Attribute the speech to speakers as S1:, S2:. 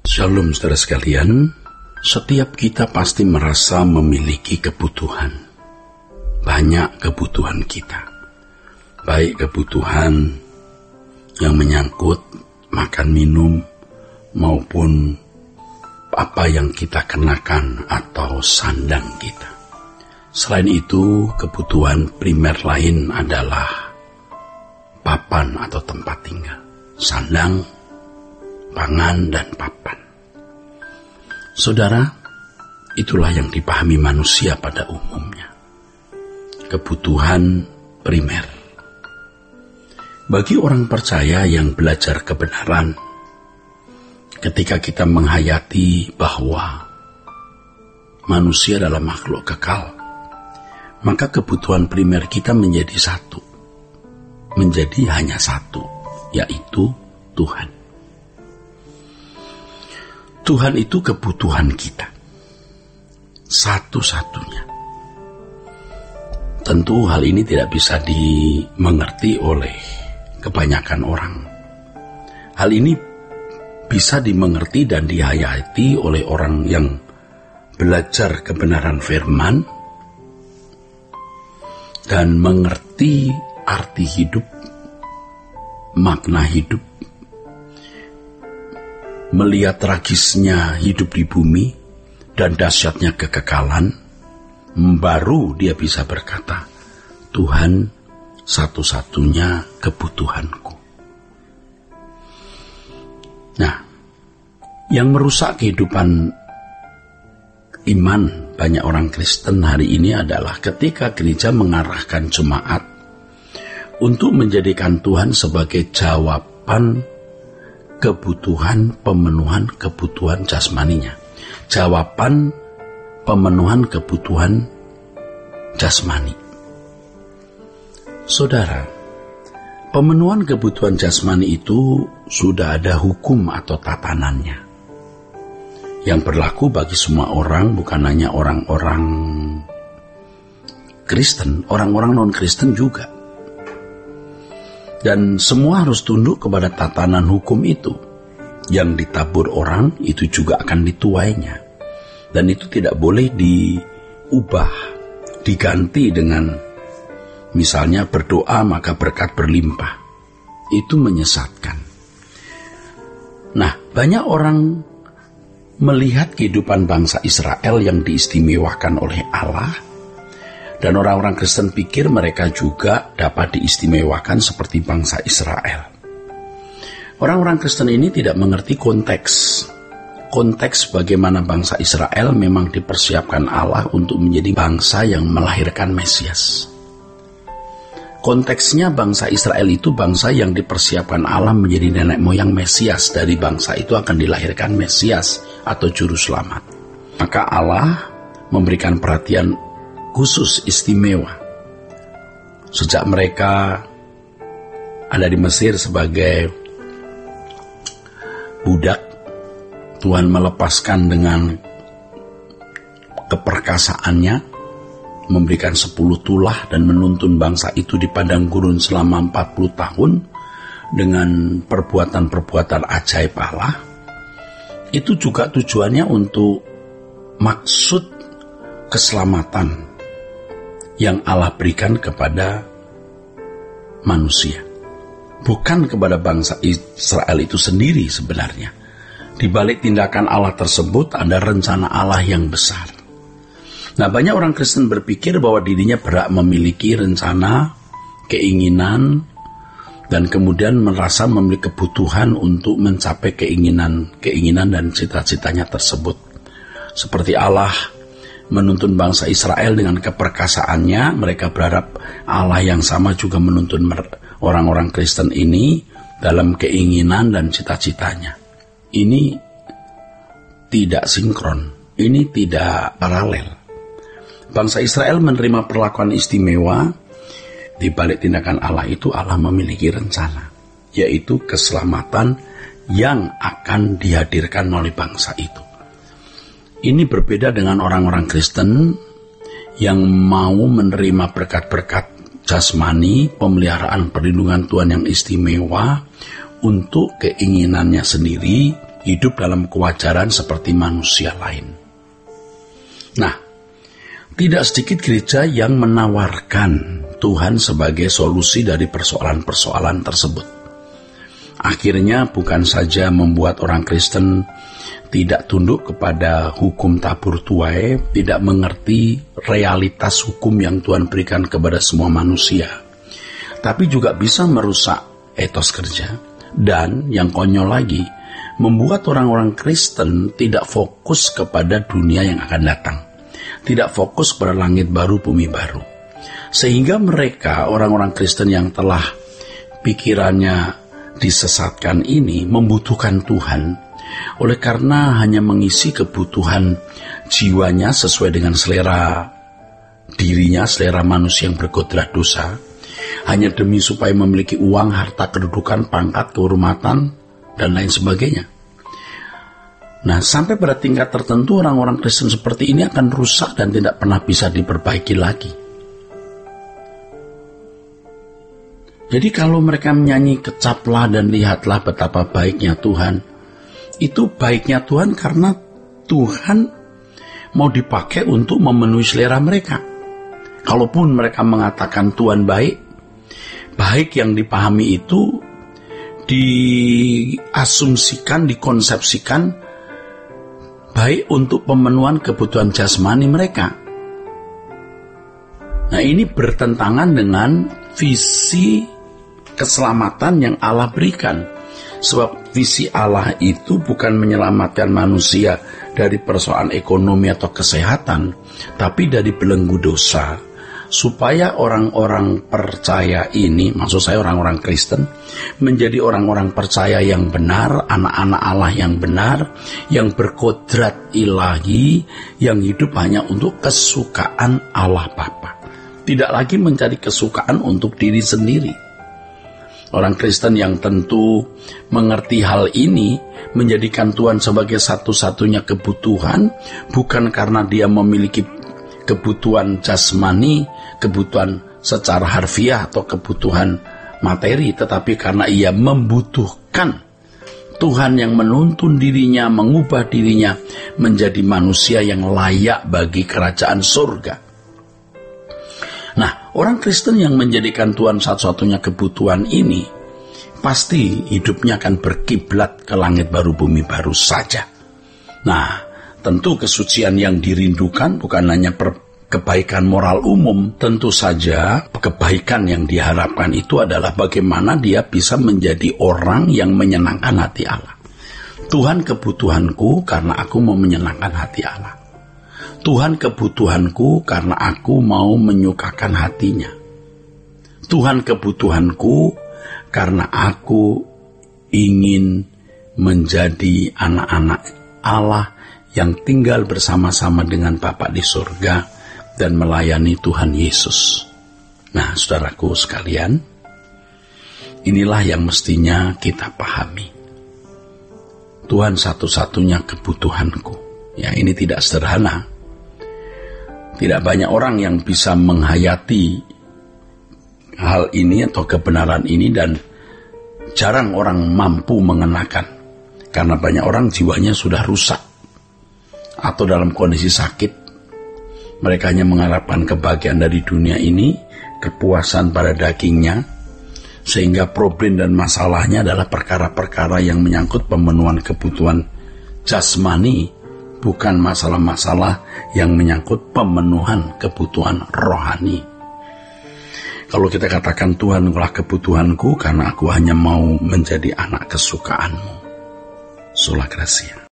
S1: Shalom saudara sekalian, setiap kita pasti merasa memiliki kebutuhan. Banyak kebutuhan kita. Baik kebutuhan yang menyangkut makan minum maupun apa yang kita kenakan atau sandang kita. Selain itu, kebutuhan primer lain adalah papan atau tempat tinggal, sandang, pangan, dan papan. Saudara, itulah yang dipahami manusia pada umumnya. Kebutuhan primer. Bagi orang percaya yang belajar kebenaran, ketika kita menghayati bahwa manusia adalah makhluk kekal, maka kebutuhan primer kita menjadi satu. Menjadi hanya satu, yaitu Tuhan. Tuhan itu kebutuhan kita, satu-satunya. Tentu hal ini tidak bisa dimengerti oleh kebanyakan orang. Hal ini bisa dimengerti dan dihayati oleh orang yang belajar kebenaran firman dan mengerti arti hidup, makna hidup, melihat tragisnya hidup di bumi dan dahsyatnya kekekalan, baru dia bisa berkata, Tuhan satu-satunya kebutuhanku. Nah, yang merusak kehidupan iman banyak orang Kristen hari ini adalah ketika gereja mengarahkan jemaat untuk menjadikan Tuhan sebagai jawaban kebutuhan pemenuhan kebutuhan jasmaninya. Jawaban pemenuhan kebutuhan jasmani. Saudara, pemenuhan kebutuhan jasmani itu sudah ada hukum atau tatanannya yang berlaku bagi semua orang, bukan hanya orang-orang Kristen, orang-orang non-Kristen juga. Dan semua harus tunduk kepada tatanan hukum itu. Yang ditabur orang, itu juga akan dituainya. Dan itu tidak boleh diubah, diganti dengan misalnya berdoa maka berkat berlimpah. Itu menyesatkan. Nah, banyak orang melihat kehidupan bangsa Israel yang diistimewakan oleh Allah, dan orang-orang Kristen pikir mereka juga dapat diistimewakan seperti bangsa Israel. Orang-orang Kristen ini tidak mengerti konteks. Konteks bagaimana bangsa Israel memang dipersiapkan Allah untuk menjadi bangsa yang melahirkan Mesias. Konteksnya bangsa Israel itu bangsa yang dipersiapkan Allah menjadi nenek moyang Mesias. Dari bangsa itu akan dilahirkan Mesias atau Juru Selamat. Maka Allah memberikan perhatian khusus istimewa. Sejak mereka ada di Mesir sebagai budak, Tuhan melepaskan dengan keperkasaannya, memberikan 10 tulah dan menuntun bangsa itu di padang gurun selama 40 tahun dengan perbuatan-perbuatan ajaib Allah. Itu juga tujuannya untuk maksud keselamatan yang Allah berikan kepada manusia, bukan kepada bangsa Israel itu sendiri sebenarnya. Di balik tindakan Allah tersebut ada rencana Allah yang besar. Nah, banyak orang Kristen berpikir bahwa dirinya berhak memiliki rencana, keinginan, dan kemudian merasa memiliki kebutuhan untuk mencapai keinginan dan cita-citanya tersebut. Seperti Allah menuntun bangsa Israel dengan keperkasaannya, mereka berharap Allah yang sama juga menuntun orang-orang Kristen ini dalam keinginan dan cita-citanya. Ini tidak sinkron, ini tidak paralel. Bangsa Israel menerima perlakuan istimewa. Di balik tindakan Allah itu Allah memiliki rencana, yaitu keselamatan yang akan dihadirkan oleh bangsa itu. Ini berbeda dengan orang-orang Kristen yang mau menerima berkat-berkat jasmani, pemeliharaan perlindungan Tuhan yang istimewa untuk keinginannya sendiri hidup dalam kewajaran seperti manusia lain. Nah, tidak sedikit gereja yang menawarkan Tuhan sebagai solusi dari persoalan-persoalan tersebut. Akhirnya bukan saja membuat orang Kristen tidak tunduk kepada hukum tabur tuai, tidak mengerti realitas hukum yang Tuhan berikan kepada semua manusia, tapi juga bisa merusak etos kerja. Dan yang konyol lagi, membuat orang-orang Kristen tidak fokus kepada dunia yang akan datang, tidak fokus pada langit baru, bumi baru. Sehingga mereka, orang-orang Kristen yang telah pikirannya disesatkan ini, membutuhkan Tuhan. Oleh karena hanya mengisi kebutuhan jiwanya sesuai dengan selera dirinya, selera manusia yang berkodrat dosa, hanya demi supaya memiliki uang, harta, kedudukan, pangkat, kehormatan, dan lain sebagainya. Nah, sampai pada tingkat tertentu orang-orang Kristen seperti ini akan rusak dan tidak pernah bisa diperbaiki lagi. Jadi kalau mereka menyanyi kecaplah dan lihatlah betapa baiknya Tuhan, itu baiknya Tuhan karena Tuhan mau dipakai untuk memenuhi selera mereka. Kalaupun mereka mengatakan Tuhan baik, baik yang dipahami itu diasumsikan, dikonsepsikan baik untuk pemenuhan kebutuhan jasmani mereka. Nah, ini bertentangan dengan visi keselamatan yang Allah berikan. Sebab visi Allah itu bukan menyelamatkan manusia dari persoalan ekonomi atau kesehatan, tapi dari belenggu dosa, supaya orang-orang percaya ini, maksud saya orang-orang Kristen, menjadi orang-orang percaya yang benar, anak-anak Allah yang benar, yang berkodrat ilahi, yang hidup hanya untuk kesukaan Allah Bapa, tidak lagi mencari kesukaan untuk diri sendiri. Orang Kristen yang tentu mengerti hal ini, menjadikan Tuhan sebagai satu-satunya kebutuhan, bukan karena dia memiliki kebutuhan jasmani, kebutuhan secara harfiah atau kebutuhan materi, tetapi karena ia membutuhkan Tuhan yang menuntun dirinya, mengubah dirinya menjadi manusia yang layak bagi kerajaan surga. Nah, orang Kristen yang menjadikan Tuhan satu-satunya kebutuhan ini, pasti hidupnya akan berkiblat ke langit baru, bumi baru saja. Nah, tentu kesucian yang dirindukan bukan hanya kebaikan moral umum. Tentu saja kebaikan yang diharapkan itu adalah bagaimana dia bisa menjadi orang yang menyenangkan hati Allah. Tuhan kebutuhanku karena aku mau menyenangkan hati Allah. Tuhan kebutuhanku karena aku mau menyukakan hatinya. Tuhan kebutuhanku karena aku ingin menjadi anak-anak Allah yang tinggal bersama-sama dengan Bapa di surga dan melayani Tuhan Yesus. Nah, saudaraku sekalian, inilah yang mestinya kita pahami. Tuhan satu-satunya kebutuhanku. Ya, ini tidak sederhana. Tidak banyak orang yang bisa menghayati hal ini atau kebenaran ini, dan jarang orang mampu mengenakan. Karena banyak orang jiwanya sudah rusak atau dalam kondisi sakit. Mereka hanya mengharapkan kebahagiaan dari dunia ini, kepuasan pada dagingnya, sehingga problem dan masalahnya adalah perkara-perkara yang menyangkut pemenuhan kebutuhan jasmani, bukan masalah-masalah yang menyangkut pemenuhan kebutuhan rohani. Kalau kita katakan Tuhan adalah kebutuhanku karena aku hanya mau menjadi anak kesukaanmu. Sola Gracia.